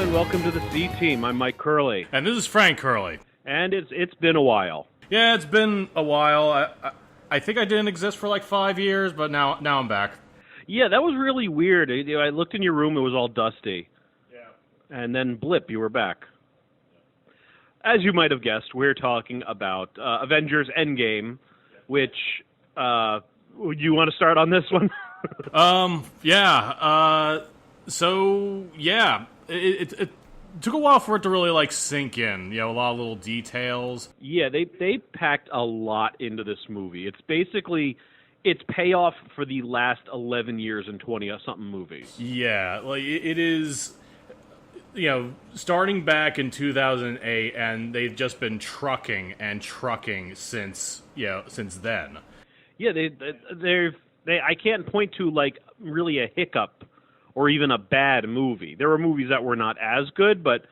and welcome to the C Team. I'm Mike Curley. And this is Frank Curley. And it's been a while. Yeah, it's been a while. I think I didn't exist for like 5 years, but now I'm back. Yeah, that was really weird. I looked in your room, it was all dusty. Yeah. And then blip, you were back. As you might have guessed, we're talking about Avengers Endgame, which, you want to start on this one? It took a while for it to really like sink in. A lot of little details. Yeah, they packed a lot into this movie. It's basically it's payoff for the last 11 years and 20-something movies. Yeah, like it is. Starting back in 2008, and they've just been trucking since then. Yeah, I can't point to like really a hiccup or even a bad movie. There were movies that were not as good, but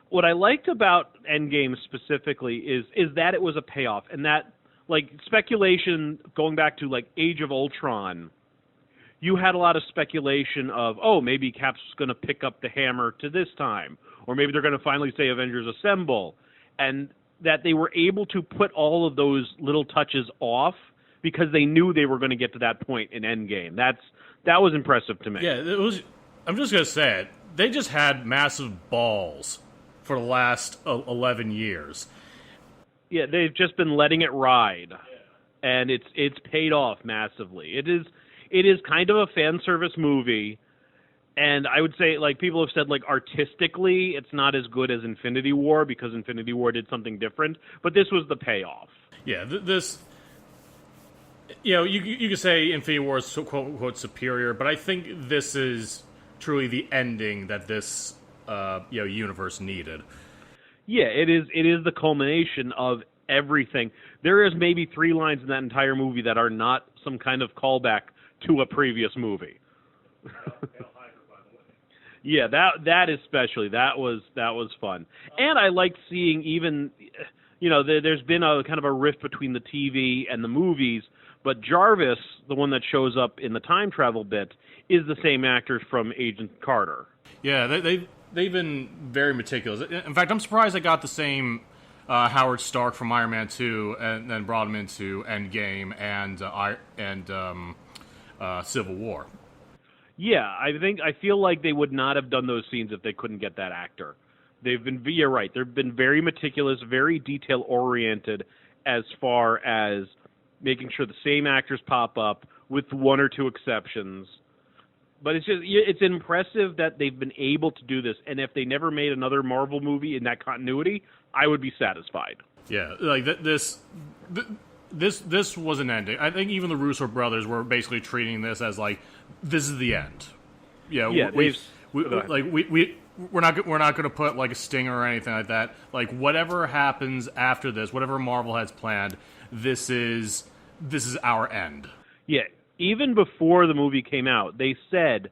what I liked about Endgame specifically is that it was a payoff, and that like speculation going back to like Age of Ultron. You had a lot of speculation of, maybe Cap's going to pick up the hammer to this time, or maybe they're going to finally say Avengers Assemble, and that they were able to put all of those little touches off because they knew they were going to get to that point in Endgame. That was impressive to me. Yeah, it was. I'm just going to say it. They just had massive balls for the last 11 years. Yeah, they've just been letting it ride, and it's paid off massively. It is kind of a fan service movie, and I would say, like, people have said, like, artistically, it's not as good as Infinity War because Infinity War did something different, but this was the payoff. Yeah, you could say Infinity War is quote unquote superior, but I think this is truly the ending that this universe needed. Yeah, it is the culmination of everything. There is maybe 3 lines in that entire movie that are not some kind of callback to a previous movie. Yeah, that especially that was fun, and I liked seeing even, there's been a kind of a rift between the TV and the movies, but Jarvis, the one that shows up in the time travel bit, is the same actor from Agent Carter. Yeah, they've been very meticulous. In fact, I'm surprised they got the same Howard Stark from Iron Man 2 and then brought him into Endgame and Civil War. Yeah, I feel like they would not have done those scenes if they couldn't get that actor. You're right, they've been very meticulous, very detail-oriented as far as making sure the same actors pop up with 1 or 2 exceptions. But it's impressive that they've been able to do this, and if they never made another Marvel movie in that continuity, I would be satisfied. Yeah, like this was an ending. I think even the Russo brothers were basically treating this as like, this is the end. Yeah, we're not going to put like a stinger or anything like that. Like whatever happens after this, whatever Marvel has planned, this is our end. Yeah, even before the movie came out, they said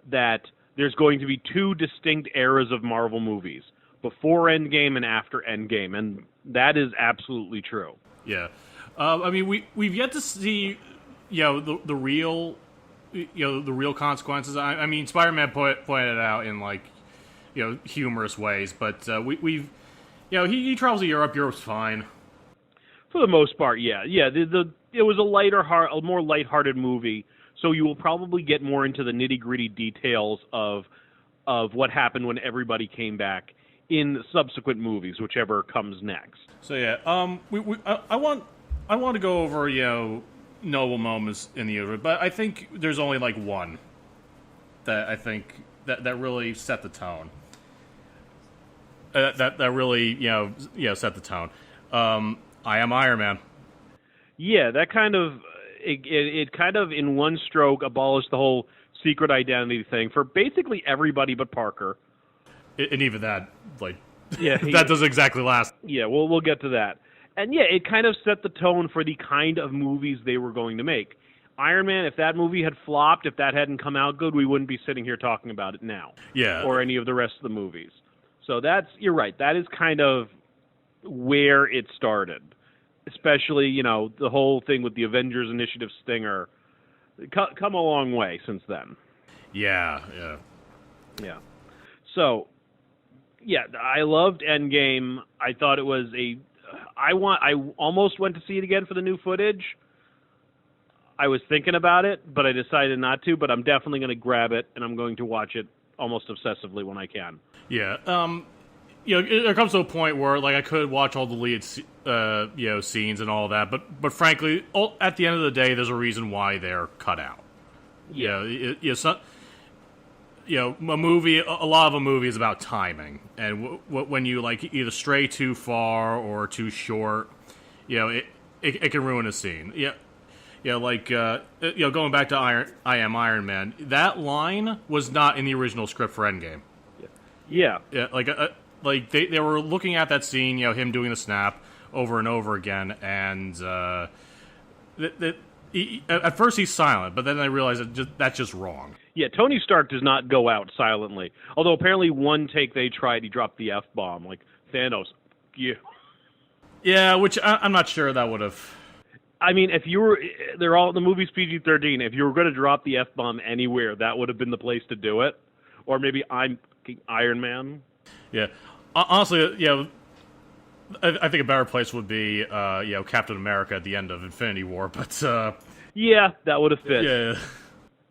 that there's going to be 2 distinct eras of Marvel movies, before Endgame and after Endgame, and that is absolutely true. Yeah. I mean, we've yet to see, the real consequences. I mean, Spider-Man pointed it out in like, humorous ways, but we've, he travels to Europe. Europe's fine for the most part. Yeah. It was a more lighthearted movie, so you will probably get more into the nitty-gritty details of what happened when everybody came back in subsequent movies, whichever comes next. So yeah, I want to go over noble moments in the universe, but I think there's only like one that I think that really set the tone. That really set the tone. I am Iron Man. Yeah, that kind of it kind of in one stroke abolished the whole secret identity thing for basically everybody but Parker. And even that, like, yeah, that doesn't exactly last. Yeah, we'll get to that. And yeah, it kind of set the tone for the kind of movies they were going to make. Iron Man, if that movie had flopped, if that hadn't come out good, we wouldn't be sitting here talking about it now. Yeah. Or any of the rest of the movies. So you're right, that is kind of where it started. Especially, the whole thing with the Avengers Initiative stinger. Come a long way since then. Yeah. Yeah. So, Yeah, I loved Endgame. I thought it was I almost went to see it again for the new footage. I was thinking about it, but I decided not to. But I'm definitely going to grab it, and I'm going to watch it almost obsessively when I can. Yeah. There comes to a point where like I could watch all the lead, scenes and all that, but frankly, at the end of the day, there's a reason why they're cut out. Yeah. A lot of a movie is about timing, and when you like either stray too far or too short, it can ruin a scene. Going back to I Am Iron Man, that line was not in the original script for Endgame. Yeah. Yeah, they were looking at that scene, him doing the snap over and over again, and at first he's silent, but then they realize that's just wrong. Yeah, Tony Stark does not go out silently. Although apparently one take they tried, he dropped the F-bomb, like Thanos. Yeah, which I'm not sure that would have. I mean, the movie's PG-13. If you were going to drop the F-bomb anywhere, that would have been the place to do it. Or maybe I'm Iron Man. Yeah. Honestly, I think a better place would be, Captain America at the end of Infinity War, but, yeah, that would have fit. Yeah.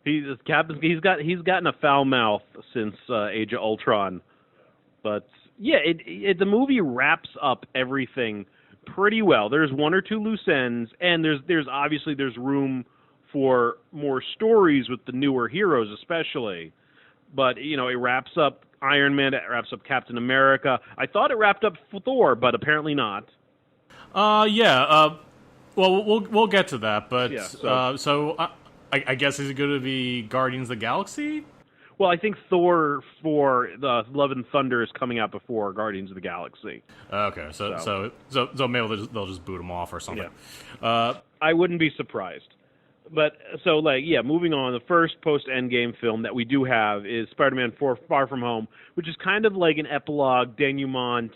He's gotten a foul mouth since Age of Ultron. But, yeah, the movie wraps up everything pretty well. There's one or two loose ends, and there's room for more stories with the newer heroes, especially. But it wraps up Iron Man. It wraps up Captain America. I thought it wrapped up Thor, but apparently not. Yeah. Well, we'll get to that. But yeah, I guess is it going to be Guardians of the Galaxy? Well, I think Thor for the Love and Thunder is coming out before Guardians of the Galaxy. Okay, so maybe they'll just boot them off or something. Yeah. I wouldn't be surprised. But, moving on, the first post-Endgame film that we do have is Spider-Man 4 Far From Home, which is kind of like an epilogue, denouement,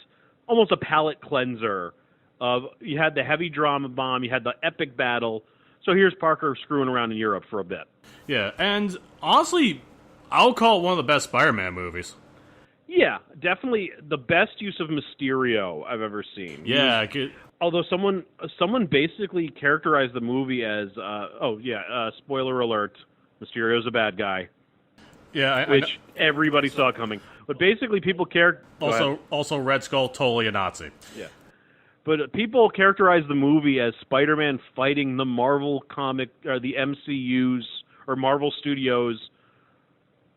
almost a palate cleanser. You had the heavy drama bomb, you had the epic battle, so here's Parker screwing around in Europe for a bit. Yeah, and honestly, I'll call it one of the best Spider-Man movies. Yeah, definitely the best use of Mysterio I've ever seen. Yeah, although someone basically characterized the movie as, spoiler alert, Mysterio's a bad guy. Yeah, which everybody saw coming. But basically, people also Red Skull, totally a Nazi. Yeah, but people characterize the movie as Spider-Man fighting the Marvel comic or the MCU's or Marvel Studios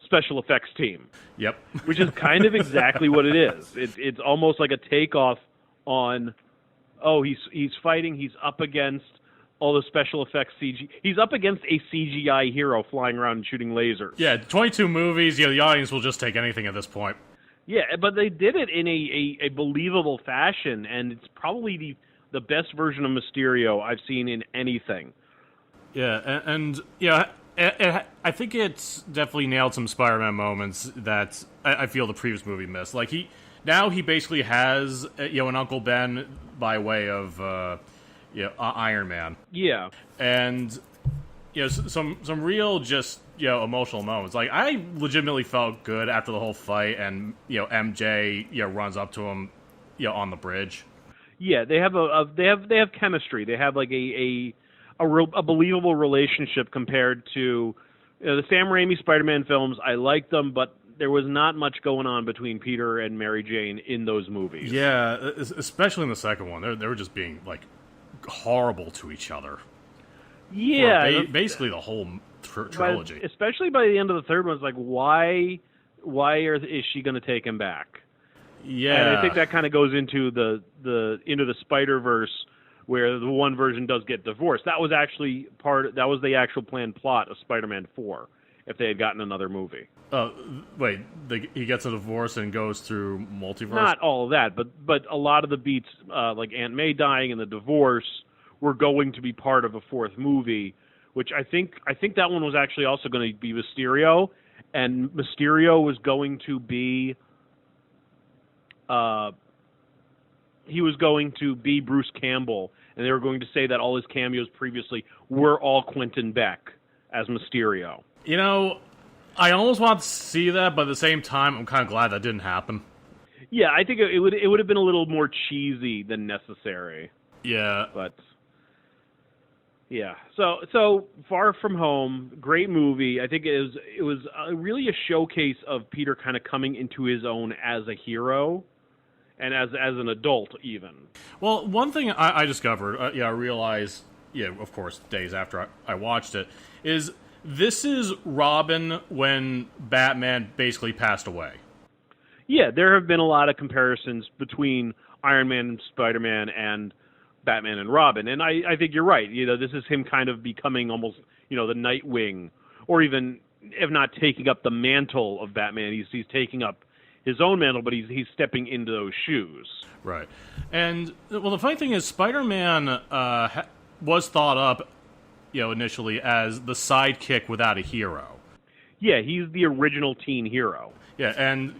special effects team. Yep, which is kind of exactly what it is. It's almost like a takeoff on. Oh, he's fighting. He's up against all the special effects CG. He's up against a CGI hero flying around and shooting lasers. Yeah, 22 movies. Yeah, the audience will just take anything at this point. Yeah, but they did it in a believable fashion, and it's probably the best version of Mysterio I've seen in anything. Yeah, and I think it's definitely nailed some Spider-Man moments that I feel the previous movie missed. Like he basically has an Uncle Ben by way of Iron Man. Yeah, and some real just emotional moments. Like I legitimately felt good after the whole fight, and MJ runs up to him on the bridge. Yeah, they have they have chemistry. They have like a believable relationship compared to the Sam Raimi Spider-Man films. I like them, but there was not much going on between Peter and Mary Jane in those movies. Yeah, especially in the second one. They were just being like horrible to each other. Yeah, basically the whole trilogy. Especially by the end of the third one, it's like, why is she going to take him back? Yeah, and I think that kind of goes into the Spider-Verse, where the one version does get divorced. That was actually that was the actual planned plot of Spider-Man 4. If they had gotten another movie. Wait, he gets a divorce and goes through multiverse? Not all of that, but a lot of the beats, like Aunt May dying and the divorce, were going to be part of a fourth movie, which I think that one was actually also going to be Mysterio, and Mysterio was going to be, he was going to be Bruce Campbell, and they were going to say that all his cameos previously were all Quentin Beck as Mysterio. I almost want to see that, but at the same time, I'm kind of glad that didn't happen. Yeah, I think it would have been a little more cheesy than necessary. Yeah. But yeah, so Far From Home, great movie. I think it was really a showcase of Peter kind of coming into his own as a hero and as an adult even. Well, one thing I discovered, I realized, of course, days after I watched it, is this is Robin when Batman basically passed away. Yeah, there have been a lot of comparisons between Iron Man and Spider-Man and Batman and Robin, and I think you're right. This is him kind of becoming almost, the Nightwing, or even, if not taking up the mantle of Batman, he's taking up his own mantle, but he's stepping into those shoes. Right. And, well, the funny thing is, Spider-Man was thought up, initially as the sidekick without a hero. Yeah, he's the original teen hero. Yeah, and,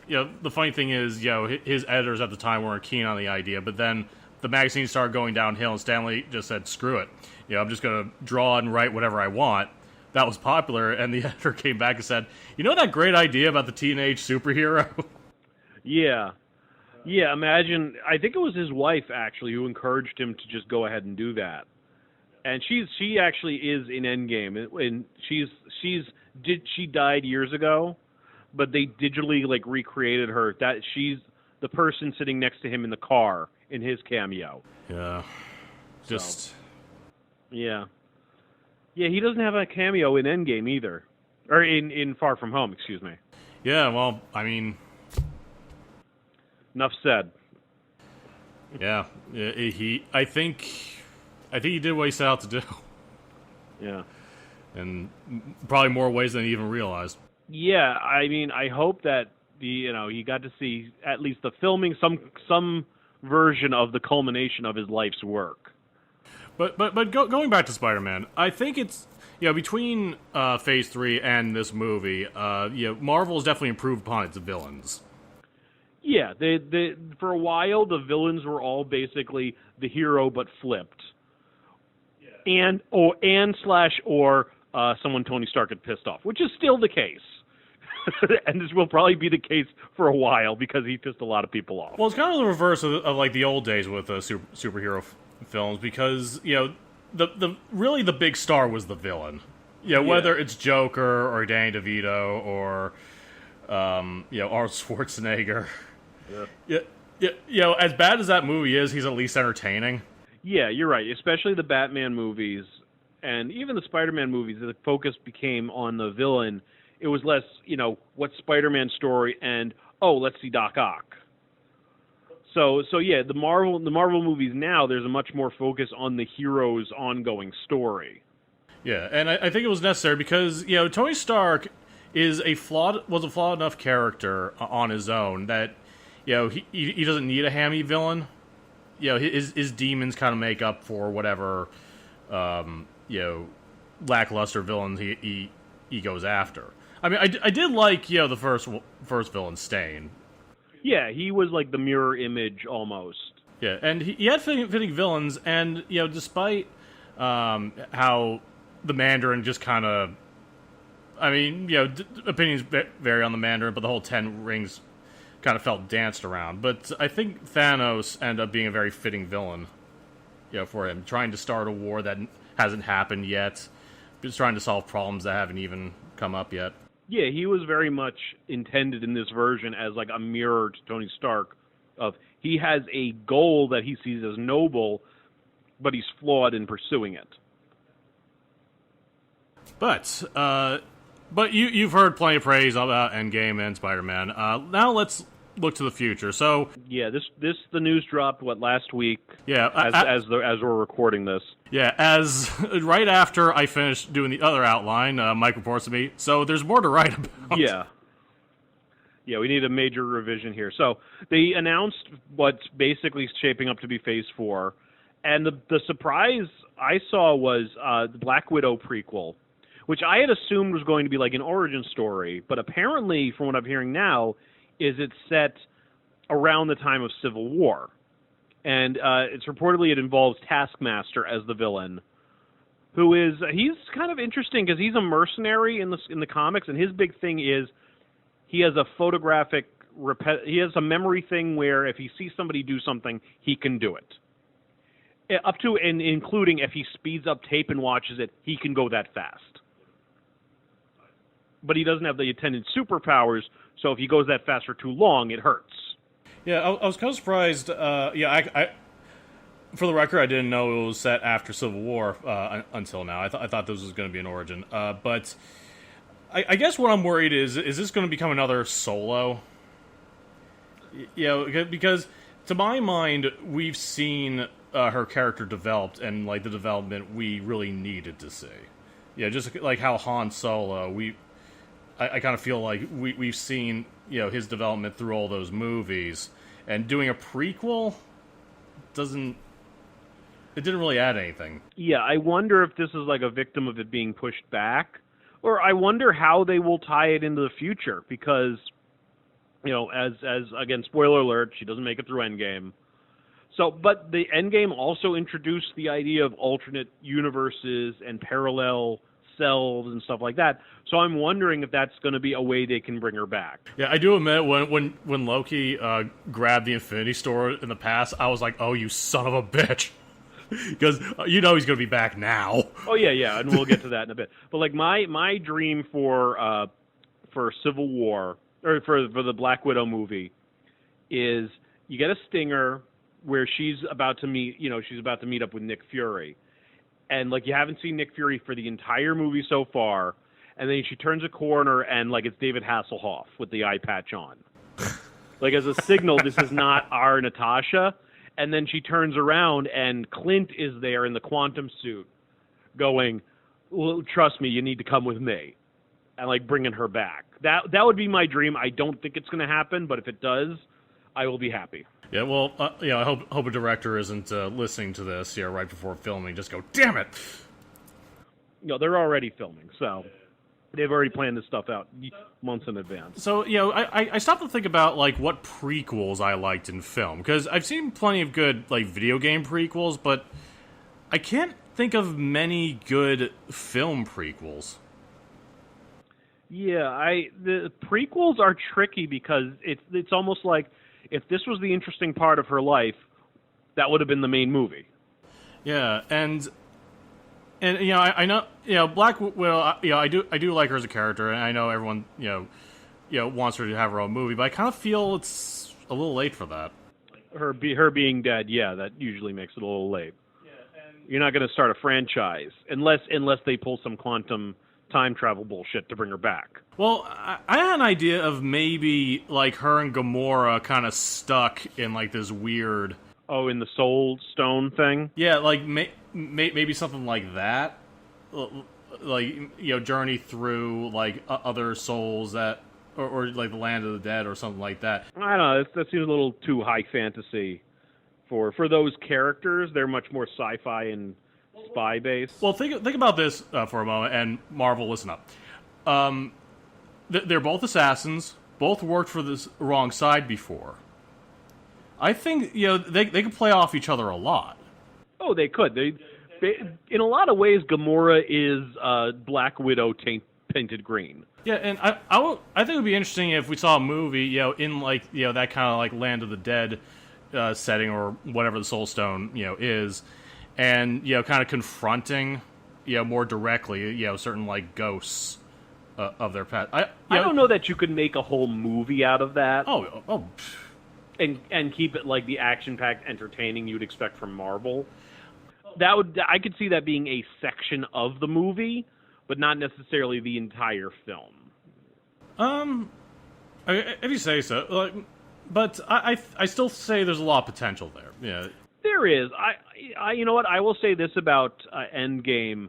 the funny thing is, his editors at the time weren't keen on the idea, but then the magazine started going downhill, and Stanley just said, screw it. I'm just going to draw and write whatever I want. That was popular, and the editor came back and said, that great idea about the teenage superhero? Yeah. Yeah, imagine, I think it was his wife, actually, who encouraged him to just go ahead and do that. And she actually is in Endgame, and she died years ago, but they digitally, recreated her. That she's the person sitting next to him in the car in his cameo. Yeah. Just... So, yeah. Yeah, he doesn't have a cameo in Endgame either. Or in Far From Home, excuse me. Yeah, well, I mean... Enough said. Yeah, I think he did what he set out to do. Yeah. And probably more ways than he even realized. Yeah, I mean, I hope that he got to see at least the filming, some version of the culmination of his life's work. But going back to Spider-Man, I think it's between Phase 3 and this movie, Marvel has definitely improved upon its villains. Yeah, they for a while the villains were all basically the hero but flipped. Yeah. Or someone Tony Stark had pissed off, which is still the case. And this will probably be the case for a while because he pissed a lot of people off. Well, it's kind of the reverse of like the old days with superhero films, because the really the big star was the villain. Whether it's Joker or Danny DeVito or Arnold Schwarzenegger. Yeah. As bad as that movie is, he's at least entertaining. Yeah, you're right. Especially the Batman movies and even the Spider-Man movies. The focus became on the villain. It was less, what's Spider-Man's story and let's see Doc Ock. So yeah, the Marvel movies now, there's a much more focus on the hero's ongoing story. Yeah, and I think it was necessary because Tony Stark was a flawed enough character on his own that he doesn't need a hammy villain. His demons kind of make up for whatever lackluster villains he goes after. I mean, I did like the first villain, Stain. Yeah, he was like the mirror image almost. Yeah, and he had fitting villains, and despite how the Mandarin just kind of, I mean, opinions vary on the Mandarin, but the whole 10 Rings kind of felt danced around. But I think Thanos ended up being a very fitting villain, for him, trying to start a war that hasn't happened yet, just trying to solve problems that haven't even come up yet. Yeah, he was very much intended in this version as like a mirror to Tony Stark. Of he has a goal that he sees as noble, but he's flawed in pursuing it. But you've heard plenty of praise about Endgame and Spider-Man. Now let's look to the future. So yeah, the news dropped last week. Yeah, as we're recording this. Yeah, as right after I finished doing the other outline, Mike reports to me. So there's more to write about. Yeah, we need a major revision here. So they announced what's basically shaping up to be Phase 4, and the surprise I saw was the Black Widow prequel, which I had assumed was going to be like an origin story, but apparently, from what I'm hearing now, is it's set around the time of Civil War. And it's reportedly it involves Taskmaster as the villain, he's kind of interesting because he's a mercenary in the comics, and his big thing is he has a photographic he has a memory thing where if he sees somebody do something, he can do it. Up to and including if he speeds up tape and watches it, he can go that fast. But he doesn't have the attendant superpowers, so if he goes that fast for too long, it hurts. Yeah, I was kind of surprised. I for the record, I didn't know it was set after Civil War until now. I thought this was going to be an origin. But I guess what I'm worried is this going to become another Solo? Because to my mind, we've seen her character developed and like the development we really needed to see. Yeah, just like how Han Solo, I kind of feel like we've seen his development through all those movies, and doing a prequel didn't really add anything. Yeah, I wonder if this is like a victim of it being pushed back, or I wonder how they will tie it into the future because, as again, spoiler alert, she doesn't make it through Endgame. So, but the Endgame also introduced the idea of alternate universes and parallel cells and stuff like that. So I'm wondering if that's going to be a way they can bring her back. Yeah, I do admit when Loki grabbed the Infinity Store in the past, I was like, "Oh, you son of a bitch," because he's going to be back now. Oh yeah, and we'll get to that in a bit. But like my dream for Civil War or for the Black Widow movie is you get a stinger where she's about to meet up with Nick Fury. And, like, you haven't seen Nick Fury for the entire movie so far, and then she turns a corner, and, like, it's David Hasselhoff with the eye patch on. Like, as a signal, this is not our Natasha. And then she turns around, and Clint is there in the quantum suit going, well, trust me, you need to come with me. And, like, bringing her back. That would be my dream. I don't think it's going to happen, but if it does, I will be happy. Yeah, well, I hope a director isn't listening to this right before filming. Just go, damn it! They're already filming, so they've already planned this stuff out months in advance. So, I stopped to think about, like, what prequels I liked in film. Because I've seen plenty of good, like, video game prequels, but I can't think of many good film prequels. Yeah, the prequels are tricky because it's almost like if this was the interesting part of her life, that would have been the main movie. Yeah, and I know Black Widow. I do like her as a character, and I know everyone wants her to have her own movie, but I kind of feel it's a little late for that. Her being dead, yeah, that usually makes it a little late. Yeah, and you're not going to start a franchise unless they pull some quantum time travel bullshit to bring her back. Well, I had an idea of maybe like her and Gamora kind of stuck in like this weird. Oh, in the Soul Stone thing? Yeah, like maybe something like that. Like journey through like other souls that, or like the land of the dead or something like that. I don't know. That seems a little too high fantasy for those characters. They're much more sci-fi and spy based. Well, think about this for a moment, and Marvel, listen up. They're both assassins. Both worked for this wrong side before. I think they could play off each other a lot. Oh, they could. They in a lot of ways, Gamora is Black Widow painted green. Yeah, and I think it would be interesting if we saw a movie, in like that kind of like Land of the Dead setting or whatever the Soul Stone is. And kind of confronting, more directly, certain like ghosts of their past. I don't know that you could make a whole movie out of that. Oh, and keep it like the action-packed, entertaining you'd expect from Marvel. I could see that being a section of the movie, but not necessarily the entire film. If you say so, but I still say there's a lot of potential there. Yeah. There is. I you know what? I will say this about Endgame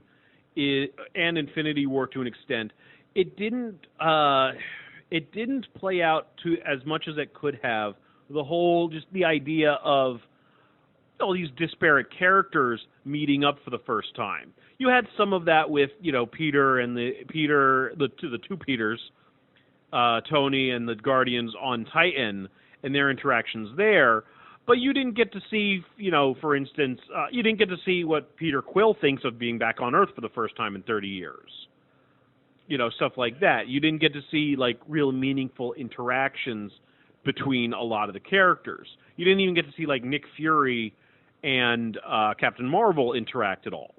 and Infinity War to an extent. It didn't play out to as much as it could have. Just the idea of all these disparate characters meeting up for the first time. You had some of that with Peter and the two Peters, Tony and the Guardians on Titan and their interactions there. But you didn't get to see, for instance, you didn't get to see what Peter Quill thinks of being back on Earth for the first time in 30 years. Stuff like that. You didn't get to see, like, real meaningful interactions between a lot of the characters. You didn't even get to see like Nick Fury and Captain Marvel interact at all.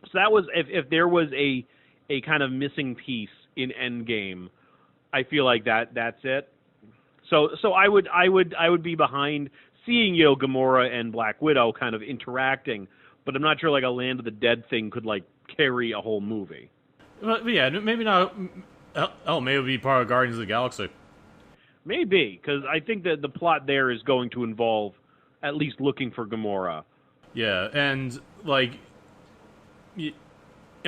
So that was if there was a kind of missing piece in Endgame, I feel like that's it. So I would be behind seeing Gamora and Black Widow kind of interacting, but I'm not sure like a Land of the Dead thing could like carry a whole movie. But yeah, maybe not. Oh, maybe it'll be part of Guardians of the Galaxy. Maybe, because I think that the plot there is going to involve at least looking for Gamora. Yeah, and like, it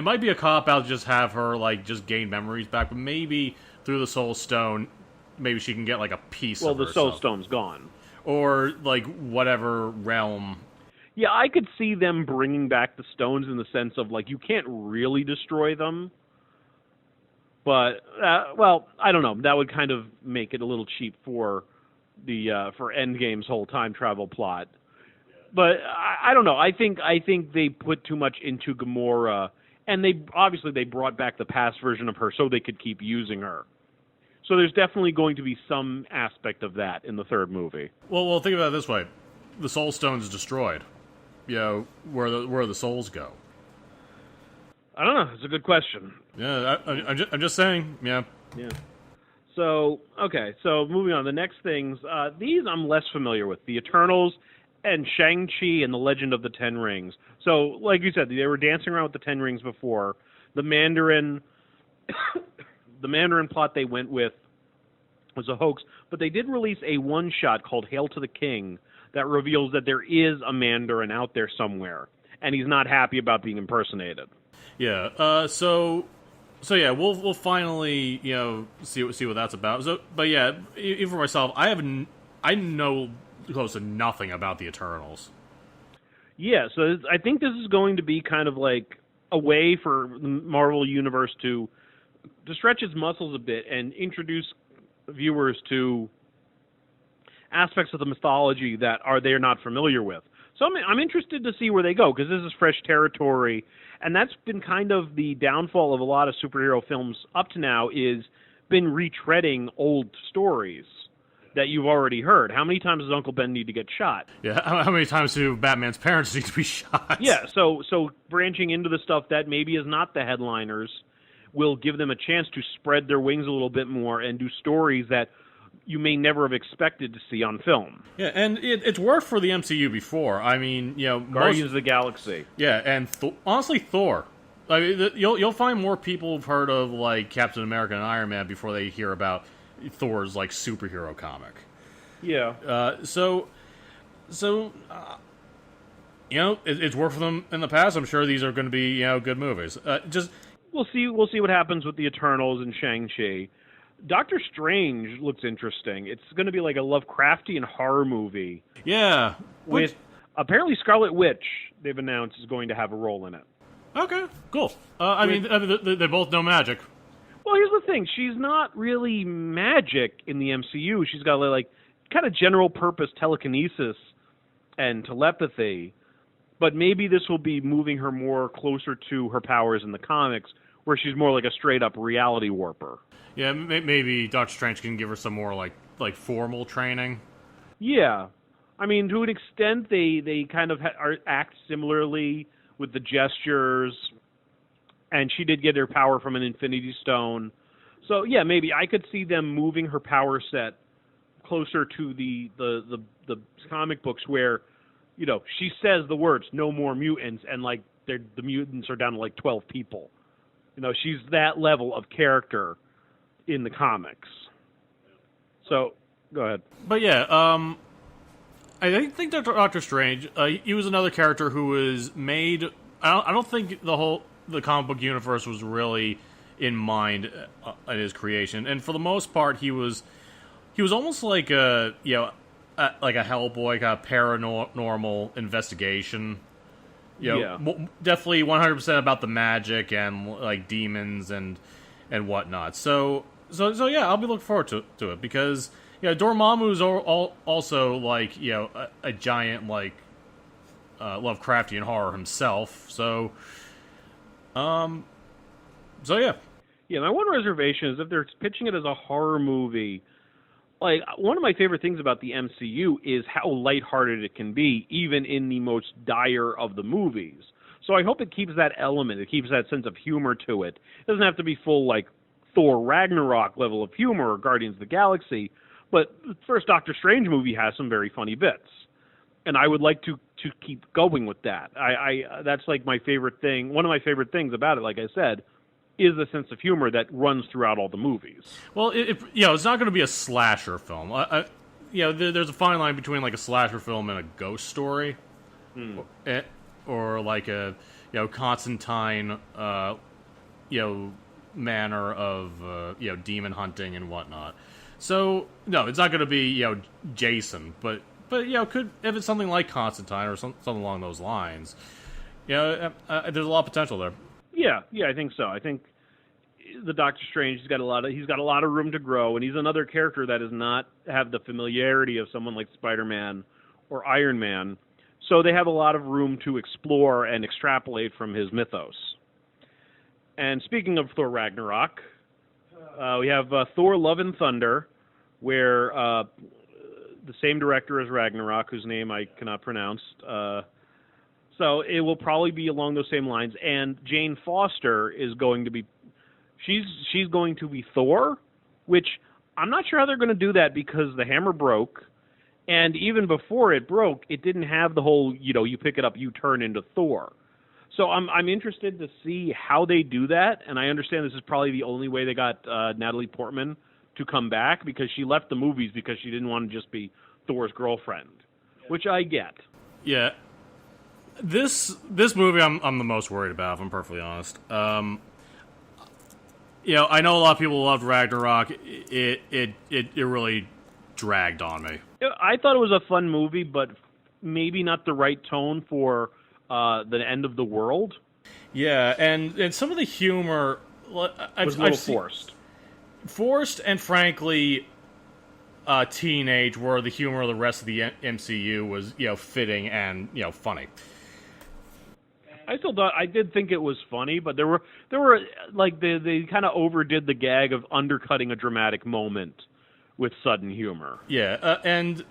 might be a cop out to just have her like just gain memories back, but maybe through the Soul Stone, maybe she can get like a piece. Well, of the herself. Soul Stone's gone, or like whatever realm. Yeah, I could see them bringing back the stones in the sense of like you can't really destroy them. But well, I don't know. That would kind of make it a little cheap for the for Endgame's whole time travel plot. But I don't know. I think they put too much into Gamora, and they brought back the past version of her so they could keep using her. So there's definitely going to be some aspect of that in the third movie. Well, think about it this way: the Soul Stone is destroyed. Where the souls go. I don't know. It's a good question. Yeah, I'm just saying. Yeah. Yeah. So, okay. So, moving on. The next things, these I'm less familiar with. The Eternals and Shang-Chi and the Legend of the Ten Rings. So, like you said, they were dancing around with the Ten Rings before. The Mandarin plot they went with was a hoax, but they did release a one-shot called Hail to the King that reveals that there is a Mandarin out there somewhere, and he's not happy about being impersonated. Yeah. So yeah, we'll finally see what that's about. So, but yeah, even for myself, I know close to nothing about the Eternals. Yeah. So I think this is going to be kind of like a way for the Marvel Universe to stretch its muscles a bit and introduce viewers to aspects of the mythology that they're not familiar with. So I'm interested to see where they go, because this is fresh territory, and that's been kind of the downfall of a lot of superhero films up to now, is been retreading old stories that you've already heard. How many times does Uncle Ben need to get shot? Yeah, how many times do Batman's parents need to be shot? Yeah, so branching into the stuff that maybe is not the headliners will give them a chance to spread their wings a little bit more and do stories that you may never have expected to see on film. Yeah, and it's worked for the MCU before. I mean, Guardians of the Galaxy. Yeah, and honestly, Thor. I mean, you'll find more people who've heard of like Captain America and Iron Man before they hear about Thor's like superhero comic. Yeah. It's worked for them in the past. I'm sure these are going to be good movies. We'll see what happens with the Eternals and Shang-Chi. Doctor Strange looks interesting. It's going to be like a Lovecraftian horror movie. Yeah. With apparently Scarlet Witch, they've announced, is going to have a role in it. Okay, cool. I mean, they both know magic. Well, here's the thing. She's not really magic in the MCU. She's got like kind of general purpose telekinesis and telepathy. But maybe this will be moving her more closer to her powers in the comics, where she's more like a straight-up reality warper. Yeah, maybe Doctor Strange can give her some more like formal training. Yeah, I mean, to an extent, they kind of act similarly with the gestures, and she did get her power from an Infinity Stone. So yeah, maybe I could see them moving her power set closer to the comic books, where she says the words "no more mutants," and like the mutants are down to like 12 people. She's that level of character in the comics. So, go ahead. But yeah, I think Doctor Strange, he was another character who was made. I don't think the comic book universe was really in mind in his creation, and for the most part, he was almost like a Hellboy, kind of paranormal investigation. Definitely 100% about the magic and like demons and whatnot. So yeah, I'll be looking forward to it, because Dormammu's also like a giant like Lovecraftian horror himself. So yeah. Yeah, my one reservation is if they're pitching it as a horror movie, like one of my favorite things about the MCU is how lighthearted it can be, even in the most dire of the movies. So I hope it keeps that element. It keeps that sense of humor to it. It doesn't have to be full like Thor Ragnarok level of humor or Guardians of the Galaxy, but the first Doctor Strange movie has some very funny bits, and I would like to keep going with that. I that's like my favorite thing. One of my favorite things about it, like I said, is the sense of humor that runs throughout all the movies. Well, it's not going to be a slasher film. There's a fine line between like a slasher film and a ghost story, or like a Constantine, manner of demon hunting and whatnot. So no, it's not going to be Jason, but could, if it's something like Constantine or something along those lines, there's a lot of potential there. Yeah, I think so. I think the Doctor Strange he's got a lot of room to grow, and he's another character that does not have the familiarity of someone like Spider-Man or Iron Man. So they have a lot of room to explore and extrapolate from his mythos. And speaking of Thor Ragnarok, we have Thor: Love and Thunder, where the same director as Ragnarok, whose name I cannot pronounce. So it will probably be along those same lines. And Jane Foster is going to be, she's going to be Thor, which I'm not sure how they're going to do that because the hammer broke. And even before it broke, it didn't have the whole, you pick it up, you turn into Thor. So I'm interested to see how they do that. And I understand this is probably the only way they got Natalie Portman to come back, because she left the movies because she didn't want to just be Thor's girlfriend, which I get. Yeah. This movie I'm the most worried about, if I'm perfectly honest. I know a lot of people loved Ragnarok. It really dragged on me. I thought it was a fun movie, but maybe not the right tone for the end of the world. Yeah, and some of the humor was a little forced. Forced and frankly teenage, where the humor of the rest of the MCU was fitting and funny. I did think it was funny, but there were like they kind of overdid the gag of undercutting a dramatic moment with sudden humor. Yeah, and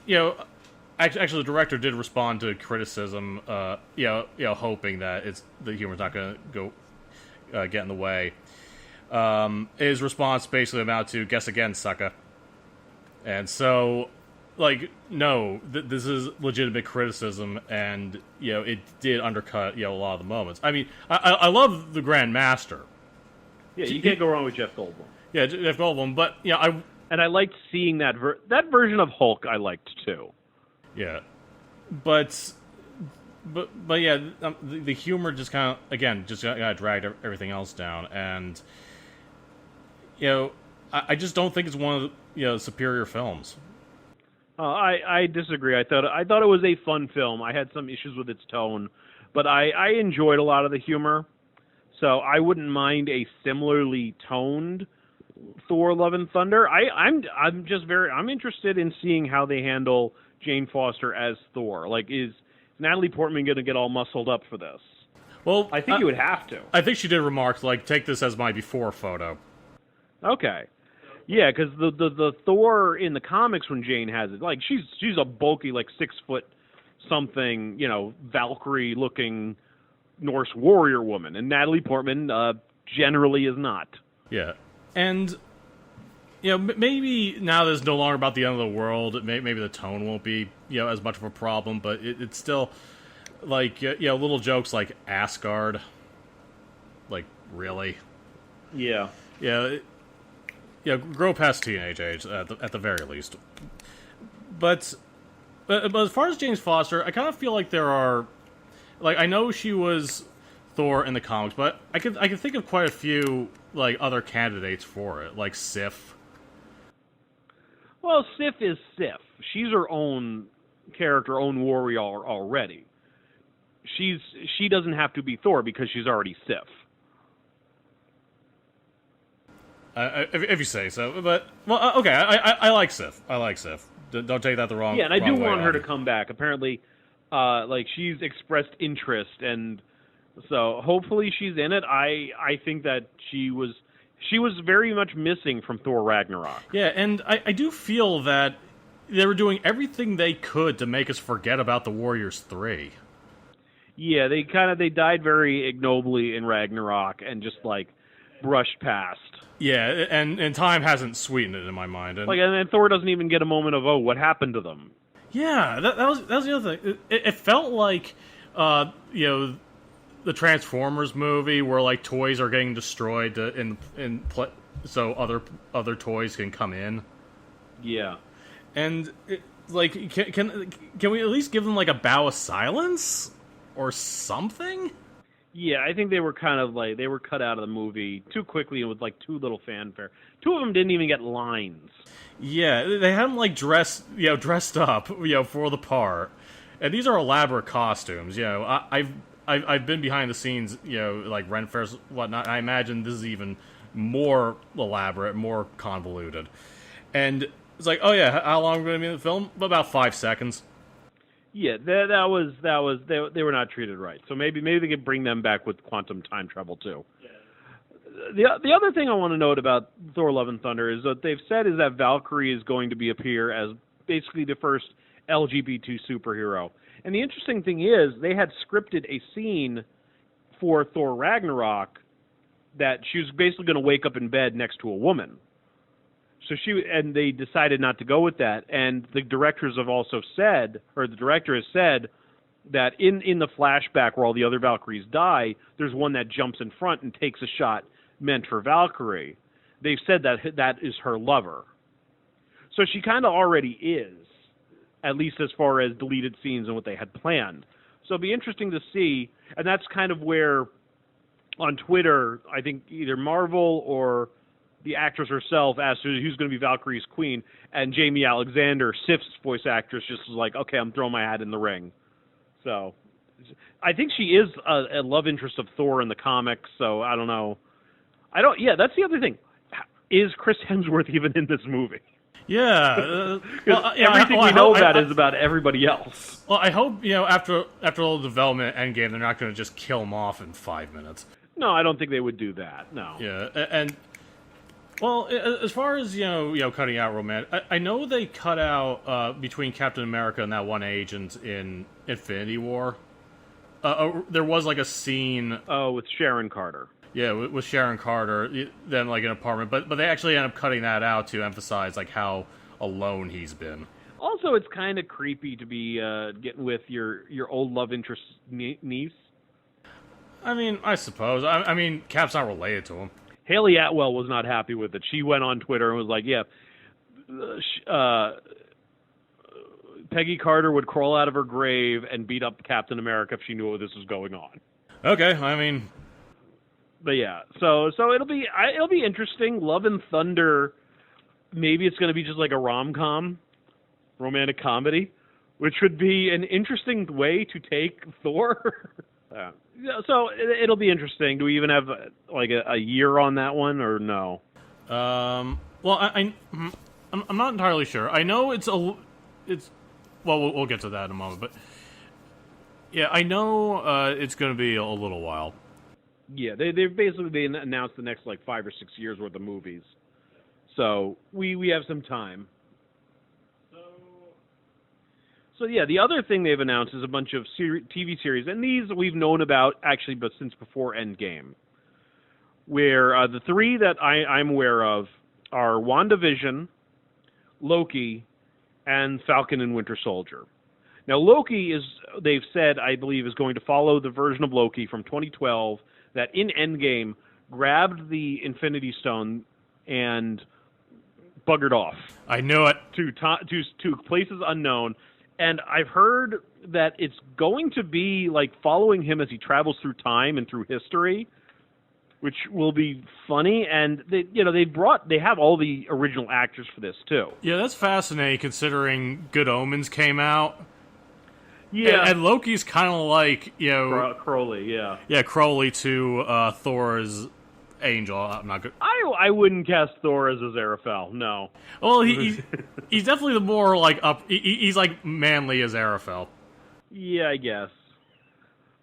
actually the director did respond to criticism, hoping that the humor's not going to go get in the way. His response basically amounted to "guess again, sucker." And so, no, this is legitimate criticism, and it did undercut a lot of the moments. I mean, I love the Grand Master. Yeah, you can't go wrong with Jeff Goldblum. Yeah, Jeff Goldblum, but I liked seeing that version of Hulk. I liked too. Yeah, but yeah, the humor just kind of dragged everything else down, and I just don't think it's one of the superior films. I disagree. I thought it was a fun film. I had some issues with its tone, but I enjoyed a lot of the humor. So I wouldn't mind a similarly toned Thor: Love and Thunder. I'm interested in seeing how they handle Jane Foster as Thor. Like, is Natalie Portman going to get all muscled up for this? Well, I think you would have to. I think she did remark like, "Take this as my before photo." Okay. Yeah, because the Thor in the comics, when Jane has it, like she's a bulky, like 6 foot something, Valkyrie looking Norse warrior woman, and Natalie Portman generally is not. Yeah, and maybe now that it's no longer about the end of the world, maybe the tone won't be as much of a problem, but it's still like little jokes like Asgard, like really. Yeah. Yeah. Yeah, grow past teenage age at the very least. But as far as Jane Foster, I kind of feel like there are, like, I know she was Thor in the comics, but I can think of quite a few other candidates for it, like Sif. Well, Sif is Sif. She's her own character, own warrior already. She doesn't have to be Thor because she's already Sif. If you say so, but okay, I like Sif. I like Sif. Don't take that the wrong. Yeah, and I do want her to come back. Apparently, she's expressed interest, and so hopefully she's in it. I think that she was She was very much missing from Thor Ragnarok. Yeah, and I do feel that they were doing everything they could to make us forget about the Warriors 3. Yeah, they died very ignobly in Ragnarok and just like brushed past. Yeah, and time hasn't sweetened it in my mind. And And Thor doesn't even get a moment of, oh, what happened to them? yeah, that was the other thing. It felt like, the Transformers movie where like toys are getting destroyed so other toys can come in. Yeah. And can we at least give them like a bow of silence or something? Yeah, I think they were kind of like, they were cut out of the movie too quickly and with like too little fanfare. Two of them didn't even get lines. Yeah, they hadn't like dressed up, for the part. And these are elaborate costumes. I've been behind the scenes, like rent fairs, whatnot. I imagine this is even more elaborate, more convoluted. And it's like, oh yeah, how long are we going to be in the film? About 5 seconds. Yeah, they were not treated right. So maybe they could bring them back with quantum time travel too. Yeah. The other thing I want to note about Thor: Love and Thunder is that they've said is that Valkyrie is going to appear as basically the first LGBT superhero. And the interesting thing is they had scripted a scene for Thor Ragnarok that she was basically going to wake up in bed next to a woman. So they decided not to go with that. And the directors have also said, or the director has said, that in the flashback where all the other Valkyries die, there's one that jumps in front and takes a shot meant for Valkyrie. They've said that is her lover. So she kind of already is, at least as far as deleted scenes and what they had planned. So it'll be interesting to see, and that's kind of where, on Twitter, I think either Marvel or the actress herself asked who's going to be Valkyrie's queen, and Jamie Alexander, Sif's voice actress, just was like, okay, I'm throwing my hat in the ring. So I think she is a love interest of Thor in the comics, so I don't know. Yeah, that's the other thing. Is Chris Hemsworth even in this movie? Yeah. Everything we know about is about everybody else. Well, I hope, after all the development at Endgame, they're not going to just kill him off in 5 minutes. No, I don't think they would do that, no. Yeah, and... Well, as far as cutting out romance, I know they cut out between Captain America and that one agent in Infinity War. There was like a scene. Oh, with Sharon Carter. Yeah, with Sharon Carter, then like an apartment, but they actually end up cutting that out to emphasize like how alone he's been. Also, it's kind of creepy to be getting with your old love interest niece. I mean, I suppose. I mean, Cap's not related to him. Haley Atwell was not happy with it. She went on Twitter and was like, yeah, Peggy Carter would crawl out of her grave and beat up Captain America if she knew this was going on. Okay, I mean... But yeah, so it'll be interesting. Love and Thunder, maybe it's going to be just like a rom-com, romantic comedy, which would be an interesting way to take Thor. So it'll be interesting. Do we even have like a year on that one or no? Well, I'm not entirely sure. I know it's well, we'll get to that in a moment, but yeah, I know it's going to be a little while. Yeah, they've basically announced the next like 5 or 6 years worth of movies, so we have some time. So yeah, the other thing they've announced is a bunch of TV series, and these we've known about actually, but since before Endgame. Where the three that I'm aware of are WandaVision, Loki, and Falcon and Winter Soldier. Now Loki they've said, I believe, is going to follow the version of Loki from 2012 that in Endgame grabbed the Infinity Stone and buggered off. I knew it. To places unknown. And I've heard that it's going to be like following him as he travels through time and through history, which will be funny. And they have all the original actors for this too. Yeah, that's fascinating considering Good Omens came out. Yeah, and Loki's kind of like Crowley. Yeah, Crowley to Thor's angel. I'm not good. I wouldn't cast Thor as Aziraphale. No. Well, he's definitely the more like he's like manly Aziraphale. Yeah, I guess.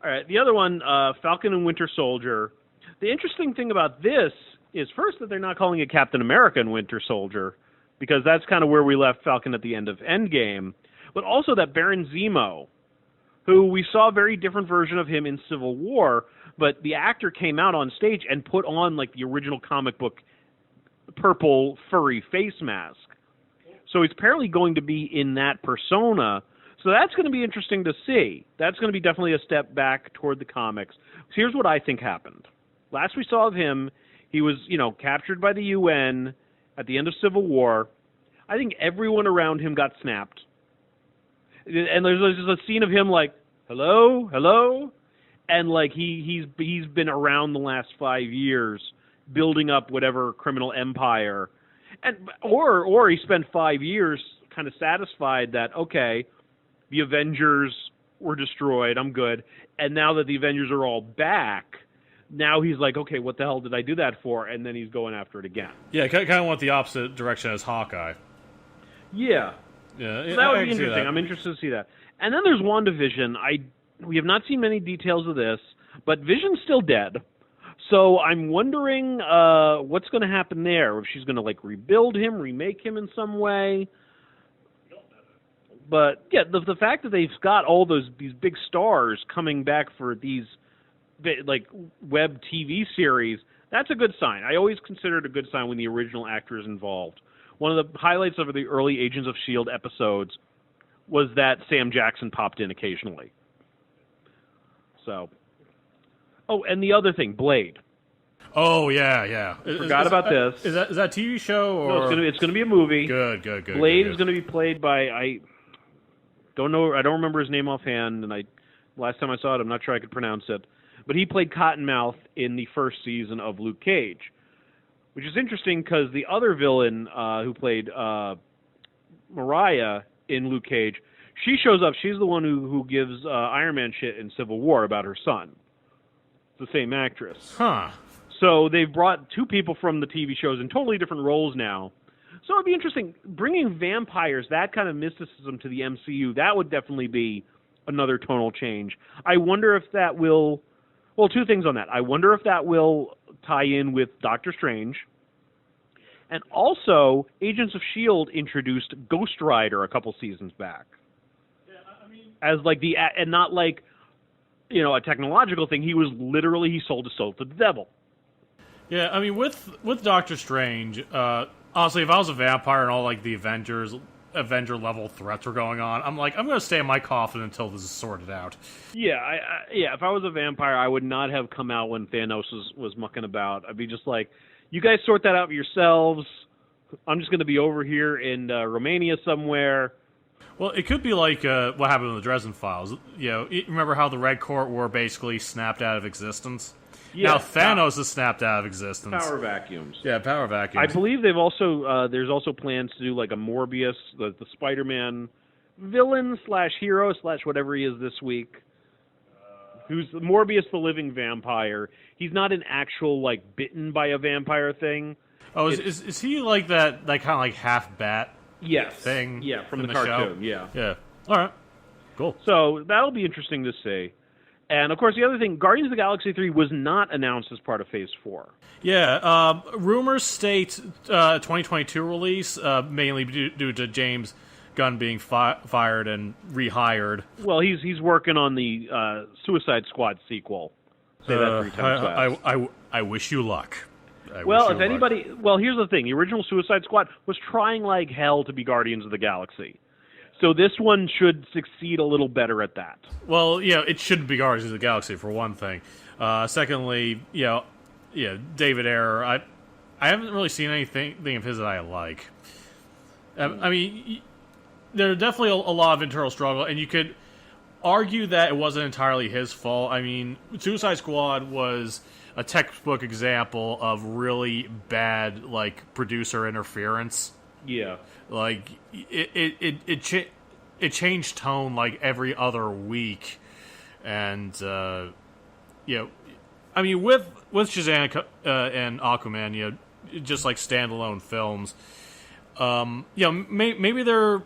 All right, the other one, Falcon and Winter Soldier. The interesting thing about this is first that they're not calling it Captain America and Winter Soldier, because that's kind of where we left Falcon at the end of Endgame, but also that Baron Zemo, who we saw a very different version of him in Civil War, but the actor came out on stage and put on like the original comic book purple furry face mask. So he's apparently going to be in that persona. So that's going to be interesting to see. That's going to be definitely a step back toward the comics. So here's what I think happened. Last we saw of him, he was, captured by the UN at the end of Civil War. I think everyone around him got snapped. And there's a scene of him like, hello, hello, and like he's been around the last 5 years building up whatever criminal empire, and or he spent 5 years kind of satisfied that okay, the Avengers were destroyed, I'm good, and now that the Avengers are all back, now he's like, okay, what the hell did I do that for? And then he's going after it again. Yeah, kind of went the opposite direction as Hawkeye. Yeah. Yeah, so that would be interesting. I'm interested to see that. And then there's WandaVision. We have not seen many details of this, but Vision's still dead. So I'm wondering what's going to happen there. If she's going to like rebuild him, remake him in some way. But yeah, the fact that they've got all these big stars coming back for these like web TV series, that's a good sign. I always consider it a good sign when the original actor is involved. One of the highlights of the early Agents of S.H.I.E.L.D. episodes was that Sam Jackson popped in occasionally. So, and the other thing, Blade. Oh yeah. Forgot about this. Is that a TV show or? No, it's gonna be a movie. Good. Blade is gonna be played by I don't remember his name offhand, and last time I saw it, I'm not sure I could pronounce it. But he played Cottonmouth in the first season of Luke Cage, which is interesting because the other villain who played Mariah in Luke Cage, she shows up. She's the one who gives Iron Man shit in Civil War about her son. It's the same actress. Huh. So they've brought two people from the TV shows in totally different roles now. So it'd be interesting. Bringing vampires, that kind of mysticism to the MCU, that would definitely be another tonal change. I wonder if that will... Well, two things on that. I wonder if that will tie in with Doctor Strange. And also, Agents of S.H.I.E.L.D. introduced Ghost Rider a couple seasons back. Yeah, I mean... As like and not like, a technological thing. He sold his soul to the devil. Yeah, I mean, with Doctor Strange, honestly, if I was a vampire and all like the Avenger level threats were going on, I'm going to stay in my coffin until this is sorted out. Yeah, if I was a vampire, I would not have come out when Thanos was mucking about. I'd be just like, you guys sort that out for yourselves. I'm just going to be over here in Romania somewhere. Well, it could be like what happened with the Dresden Files. Remember how the Red Court were basically snapped out of existence? Yeah, now Thanos is snapped out of existence. Power vacuums. Yeah, power vacuums. I believe they've also there's also plans to do like a Morbius, the Spider-Man villain / hero / whatever he is this week. Who's Morbius, the living vampire? He's not an actual like bitten by a vampire thing. Oh, is he like that kind of like half bat? Yes. Thing. Yeah, from the Show? cartoon. Yeah. All right. Cool. So that'll be interesting to see. And, of course, the other thing, Guardians of the Galaxy 3 was not announced as part of Phase 4. Yeah, rumors state 2022 release, mainly due to James Gunn being fired and rehired. Well, he's working on the Suicide Squad sequel. Say that 3 times fast. I wish you luck. Here's the thing. The original Suicide Squad was trying like hell to be Guardians of the Galaxy. So this one should succeed a little better at that. Well, it shouldn't be Guardians of the Galaxy, for one thing. Secondly, David Ayer, I haven't really seen anything of his that I like. I mean, there are definitely a lot of internal struggle, and you could argue that it wasn't entirely his fault. I mean, Suicide Squad was a textbook example of really bad, like, producer interference. Yeah. Like, it changed tone, like, every other week. And, I mean, with Shazam and Aquaman, just, like, standalone films, maybe they're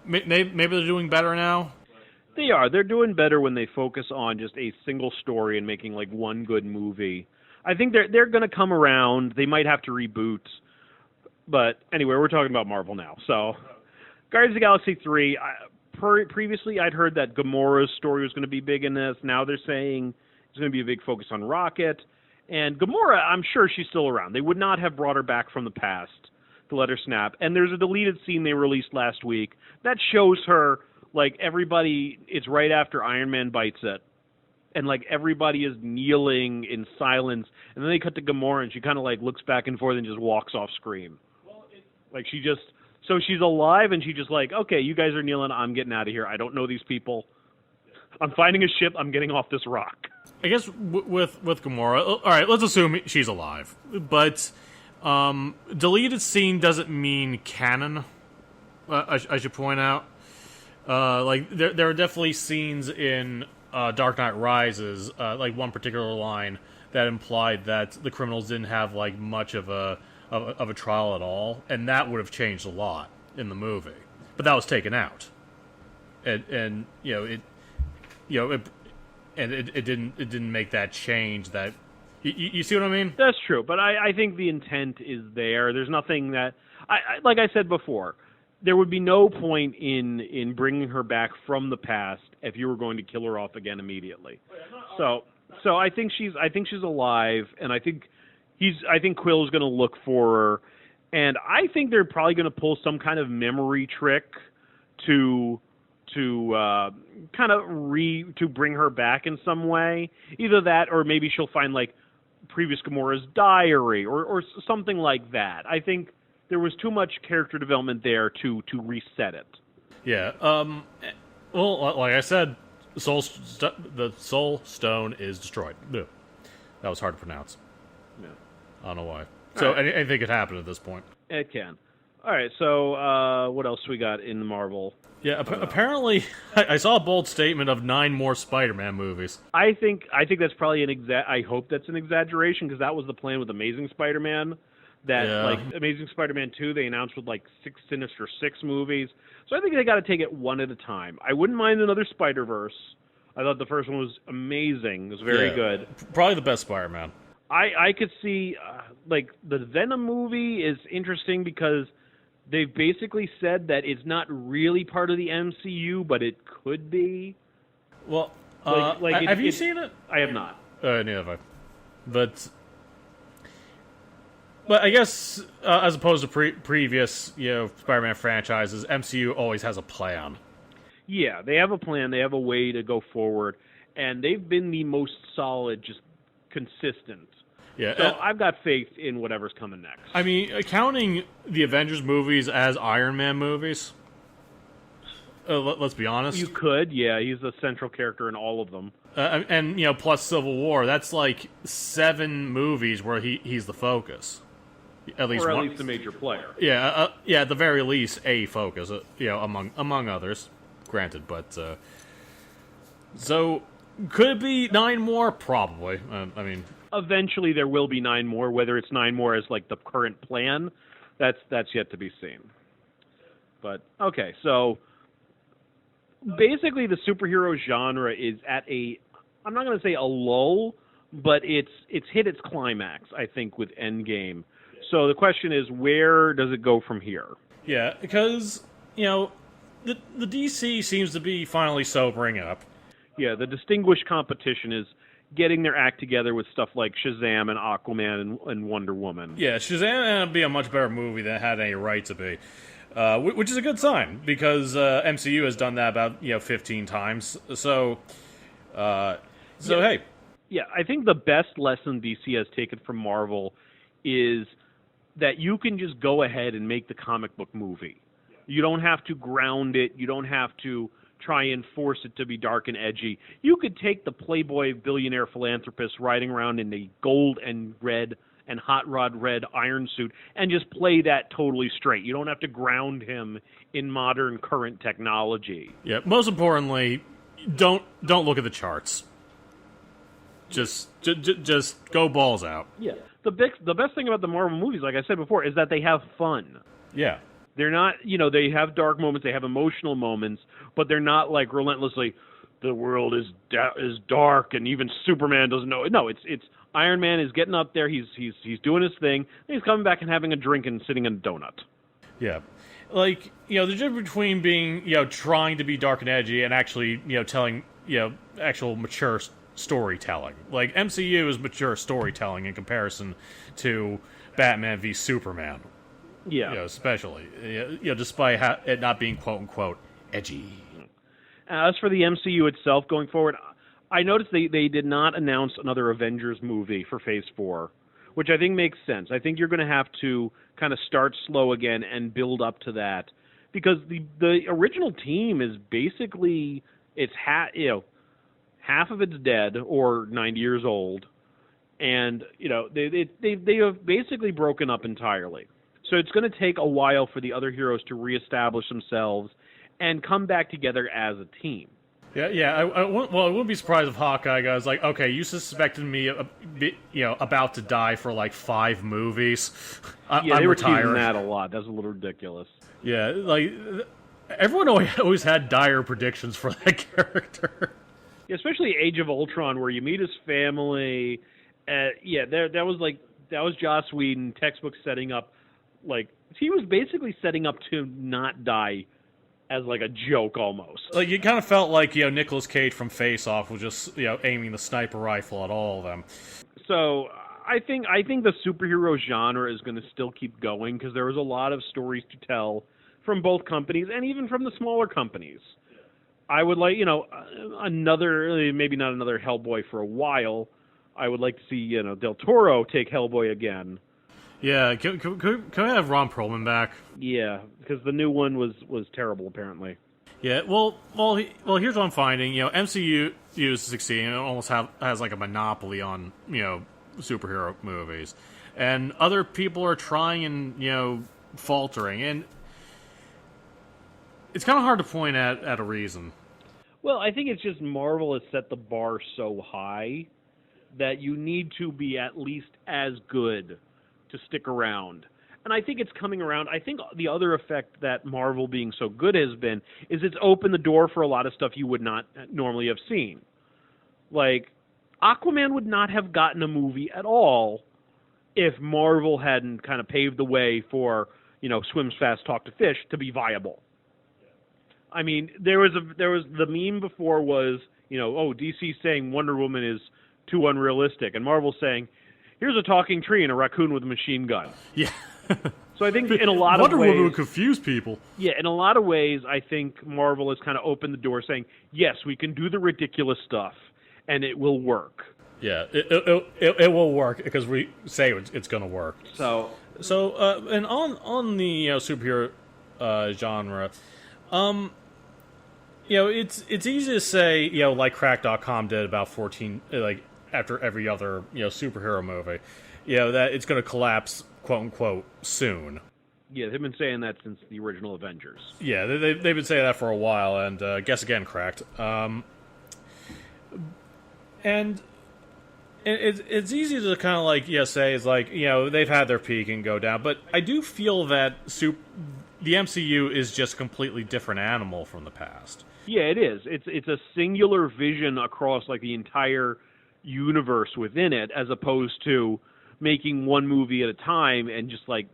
doing better now. They are. They're doing better when they focus on just a single story and making, like, one good movie. I think they're going to come around. They might have to reboot. But anyway, we're talking about Marvel now. So, Guardians of the Galaxy 3, previously I'd heard that Gamora's story was going to be big in this. Now they're saying there's going to be a big focus on Rocket. And Gamora, I'm sure she's still around. They would not have brought her back from the past to let her snap. And there's a deleted scene they released last week that shows her, like, everybody, it's right after Iron Man bites it. And, like, everybody is kneeling in silence. And then they cut to Gamora, and she kind of, like, looks back and forth and just walks off screen. Like, so she's alive, and she just like, okay, you guys are kneeling, I'm getting out of here. I don't know these people. I'm finding a ship, I'm getting off this rock. I guess with Gamora, all right, let's assume she's alive. But deleted scene doesn't mean canon, I should point out. Like, there are definitely scenes in Dark Knight Rises, like one particular line that implied that the criminals didn't have, like, much of a trial at all, and that would have changed a lot in the movie. But that was taken out, and it didn't make that change. That you see what I mean? That's true, but I think the intent is there. There's nothing that like I said before, there would be no point in bringing her back from the past if you were going to kill her off again immediately. So I think she's alive, and I think Quill is going to look for her, and I think they're probably going to pull some kind of memory trick to bring her back in some way. Either that, or maybe she'll find, like, previous Gamora's diary or something like that. I think there was too much character development there to reset it. Yeah. Well, like I said, the Soul Stone is destroyed. That was hard to pronounce. Yeah. I don't know why. So right. Anything could happen at this point. It can. All right, so what else we got in Marvel? Yeah, apparently I saw a bold statement of 9 more Spider-Man movies. I think that's probably I hope that's an exaggeration, because that was the plan with Amazing Spider-Man. Like, Amazing Spider-Man 2, they announced with, like, 6 Sinister 6 movies. So I think they got to take it one at a time. I wouldn't mind another Spider-Verse. I thought the first one was amazing. It was very good. Probably the best Spider-Man. I could see, like, the Venom movie is interesting because they've basically said that it's not really part of the MCU, but it could be. Well, have you seen it? I have not. Neither have I. But I guess, as opposed to previous, Spider-Man franchises, MCU always has a plan. Yeah, they have a plan. They have a way to go forward, and they've been the most solid, just consistent. Yeah. So I've got faith in whatever's coming next. I mean, counting the Avengers movies as Iron Man movies, let's be honest. You could, yeah. He's the central character in all of them. And plus Civil War, that's like 7 movies where he's the focus. At least a major player. Yeah, at the very least, a focus. Among others, granted. But so could it be 9 more? Probably. I mean, eventually there will be 9 more. Whether it's 9 more as, like, the current plan, that's yet to be seen. But okay, so basically the superhero genre is at I'm not going to say a lull, but it's hit its climax, I think, with Endgame. So the question is, where does it go from here? Yeah, because, the DC seems to be finally sobering up. Yeah, the distinguished competition is getting their act together with stuff like Shazam and Aquaman and Wonder Woman. Yeah, Shazam would be a much better movie than it had any right to be, which is a good sign, because MCU has done that about 15 times. So hey. Yeah, I think the best lesson DC has taken from Marvel is that you can just go ahead and make the comic book movie. You don't have to ground it. You don't have to try and force it to be dark and edgy. You could take the playboy billionaire philanthropist riding around in a gold and red and hot rod red iron suit and just play that totally straight. You don't have to ground him in modern current technology. Yeah, most importantly, don't look at the charts. Just go balls out. Yeah. The best thing about the Marvel movies, like I said before, is that they have fun. Yeah. They're not, they have dark moments, they have emotional moments, but they're not like relentlessly, the world is dark and even Superman doesn't know. No, it's Iron Man is getting up there. He's doing his thing. And he's coming back and having a drink and sitting in a donut. Yeah. Like, the difference between being, trying to be dark and edgy and actually, telling, actual mature storytelling. Like, MCU is mature storytelling in comparison to Batman v Superman. Yeah. Especially. Despite it not being quote-unquote edgy. As for the MCU itself going forward, I noticed they did not announce another Avengers movie for Phase 4, which I think makes sense. I think you're going to have to kind of start slow again and build up to that, because the original team is basically, it's half of it's dead or 90 years old, and they have basically broken up entirely. So it's going to take a while for the other heroes to reestablish themselves and come back together as a team. Yeah. I wouldn't be surprised if Hawkeye goes like, okay, you suspected me, about to die for like 5 movies. Yeah, I'm they were retired. teasing that a lot. That's a little ridiculous. Yeah, like everyone always had dire predictions for that character. Yeah, especially Age of Ultron, where you meet his family. That was Joss Whedon textbook setting up. Like, he was basically setting up to not die as like a joke almost. Like, you kind of felt like, Nicolas Cage from Face Off was just, aiming the sniper rifle at all of them. So I think the superhero genre is going to still keep going, because there was a lot of stories to tell from both companies and even from the smaller companies. I would like, maybe not another Hellboy for a while. I would like to see, Del Toro take Hellboy again. Yeah, can we have Ron Perlman back? Yeah, because the new one was terrible, apparently. Yeah, well, here's what I'm finding. MCU is succeeding. It almost has like a monopoly on, superhero movies. And other people are trying and, faltering. And it's kind of hard to point at a reason. Well, I think it's just Marvel has set the bar so high that you need to be at least as good to stick around. And I think it's coming around. I think the other effect that Marvel being so good has been is it's opened the door for a lot of stuff you would not normally have seen. Like, Aquaman would not have gotten a movie at all if Marvel hadn't kind of paved the way for, Swims Fast, Talk to Fish to be viable. I mean, there was the meme before was, DC saying Wonder Woman is too unrealistic, and Marvel saying, here's a talking tree and a raccoon with a machine gun. Yeah. So I think in a lot of ways... Wonder Woman would confuse people. Yeah, in a lot of ways, I think Marvel has kind of opened the door saying, yes, we can do the ridiculous stuff, and it will work. Yeah, it will work, because we say it's going to work. So and on the superhero genre, it's easy to say, like Crack.com did about 14, like, after every other, superhero movie, that it's going to collapse, quote-unquote, soon. Yeah, they've been saying that since the original Avengers. Yeah, they've been saying that for a while, and guess again, Cracked. And it's easy to kind of, like, say, is like, they've had their peak and go down, but I do feel that the MCU is just a completely different animal from the past. Yeah, it is. It's a singular vision across, like, the entire universe within it, as opposed to making one movie at a time and just, like,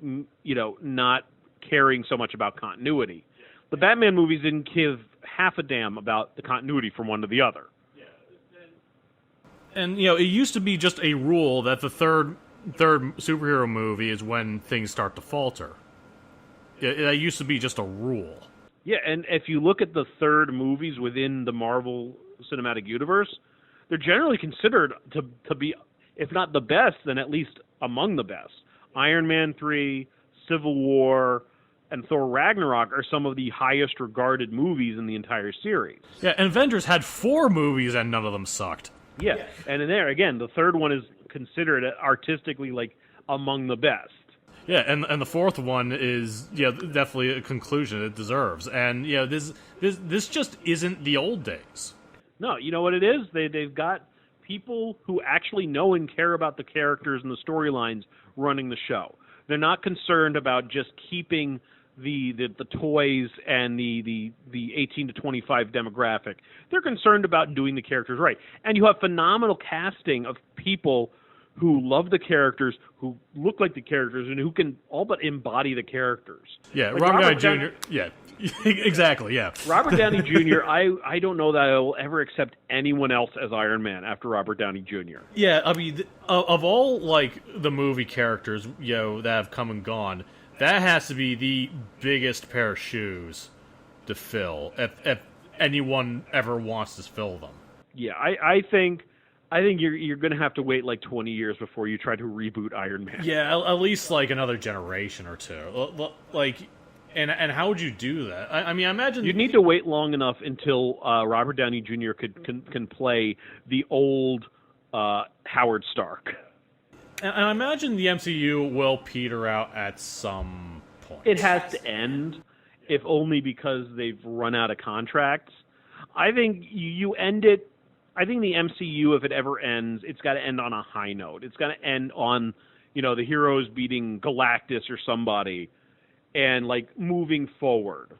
not caring so much about continuity. The Batman movies didn't give half a damn about the continuity from one to the other. And, it used to be just a rule that the third superhero movie is when things start to falter. That used to be just a rule. Yeah, and if you look at the third movies within the Marvel Cinematic Universe, they're generally considered to be, if not the best, then at least among the best. Iron Man 3, Civil War, and Thor Ragnarok are some of the highest regarded movies in the entire series. Yeah, and Avengers had 4 movies and none of them sucked. Yeah, and in there, again, the third one is considered artistically, like, among the best. Yeah, and the fourth one is definitely a conclusion it deserves. And this just isn't the old days. No, you know what it is? They've got people who actually know and care about the characters and the storylines running the show. They're not concerned about just keeping the toys and the 18 to 25 demographic. They're concerned about doing the characters right. And you have phenomenal casting of people who love the characters, who look like the characters, and who can all but embody the characters. Yeah, Like Robert Downey Jr. Yeah, exactly. Yeah, Robert Downey Jr. I don't know that I will ever accept anyone else as Iron Man after Robert Downey Jr. Yeah, I mean, of all like the movie characters, that have come and gone, that has to be the biggest pair of shoes to fill if anyone ever wants to fill them. Yeah, I think you're going to have to wait like 20 years before you try to reboot Iron Man. Yeah, at least like another generation or two. Like, and how would you do that? I mean, I imagine you'd need to wait long enough until Robert Downey Jr. can play the old Howard Stark. And I imagine the MCU will peter out at some point. It has to end, if only because they've run out of contracts. I think you end it. I think the MCU, if it ever ends, it's got to end on a high note. It's got to end on, the heroes beating Galactus or somebody, and like moving forward.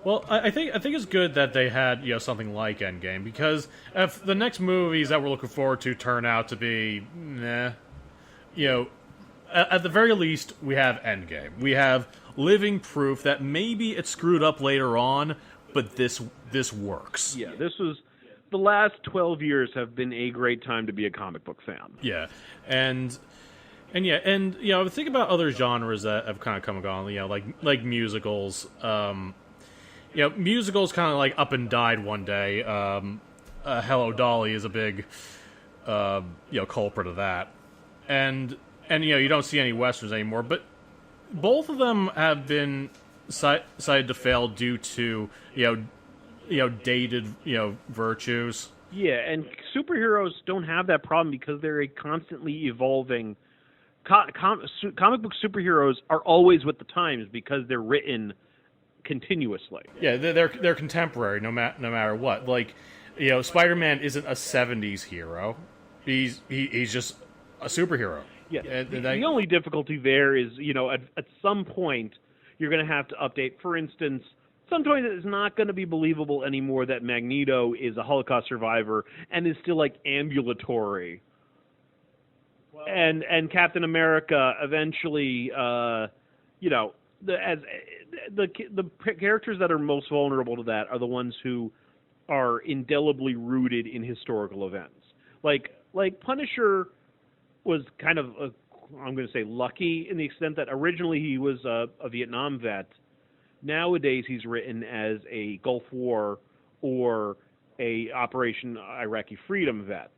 Well, I think it's good that they had something like Endgame, because if the next movies that we're looking forward to turn out to be nah, at the very least we have Endgame. We have living proof that maybe it screwed up later on, but this works. Yeah, the last 12 years have been a great time to be a comic book fan. Yeah, and think about other genres that have kind of come and gone. Like musicals. Musicals kind of like up and died one day. Hello Dolly is a big culprit of that, and you don't see any westerns anymore. But both of them have been cited to fail due to dated virtues. Yeah, and superheroes don't have that problem because they're a constantly evolving. Comic book superheroes are always with the times because they're written continuously. Yeah, they're contemporary no matter what. Like, Spider-Man isn't a '70s hero. He's just a superhero. Yeah. The only difficulty there is, at some point you're going to have to update. For instance, sometimes it's not going to be believable anymore that Magneto is a Holocaust survivor and is still like ambulatory. And Captain America eventually, the characters that are most vulnerable to that are the ones who are indelibly rooted in historical events. Like Punisher was kind of I'm going to say lucky in the extent that originally he was a Vietnam vet. Nowadays he's written as a Gulf War or a Operation Iraqi Freedom vet.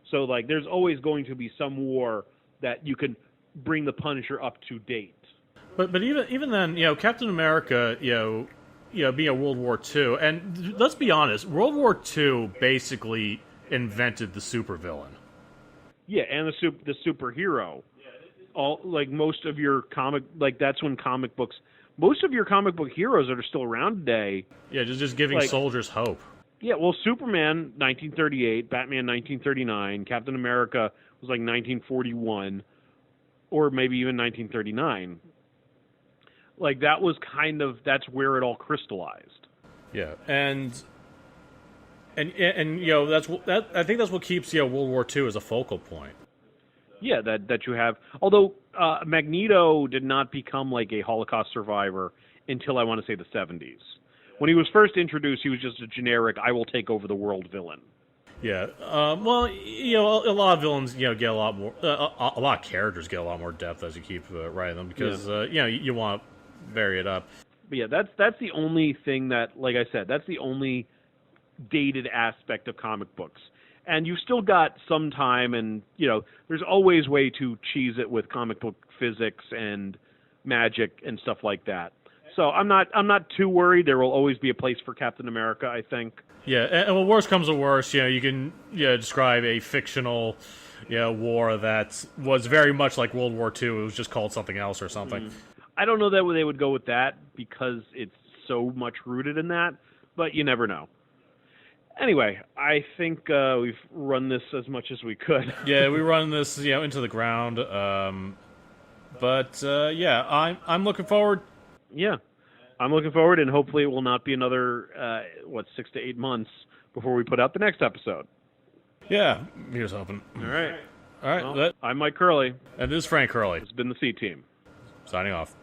So like there's always going to be some war that you can bring the Punisher up to date. But even then, Captain America, being a World War II, and let's be honest, World War II basically invented the supervillain. Yeah, and the superhero. All like most of your that's when most of your comic book heroes that are still around today. Yeah, just giving soldiers hope. Yeah, well, Superman 1938, Batman 1939, Captain America was like 1941, or maybe even 1939. Like that was that's where it all crystallized. Yeah, and I think that's what keeps World War II as a focal point. Yeah, that you have. Although Magneto did not become like a Holocaust survivor until I want to say the 70s. When he was first introduced, he was just a generic "I will take over the world" villain. Yeah. Well, a lot of villains, get a lot more. A lot of characters get a lot more depth as you keep writing them because you want to vary it up. But yeah, that's the only thing that, like I said, that's the only dated aspect of comic books. And you've still got some time, and there's always way to cheese it with comic book physics and magic and stuff like that. So I'm not too worried. There will always be a place for Captain America, I think. Yeah, and when worse comes to worse, you can describe a fictional war that was very much like World War II. It was just called something else or something. I don't know that they would go with that because it's so much rooted in that, but you never know. Anyway, I think we've run this as much as we could. Yeah, we run this into the ground. But I'm looking forward. Yeah, I'm looking forward, and hopefully it will not be another 6 to 8 months before we put out the next episode. Yeah, here's hoping. All right. All right. Well, I'm Mike Curley. And this is Frank Curley. It's been the C Team. Signing off.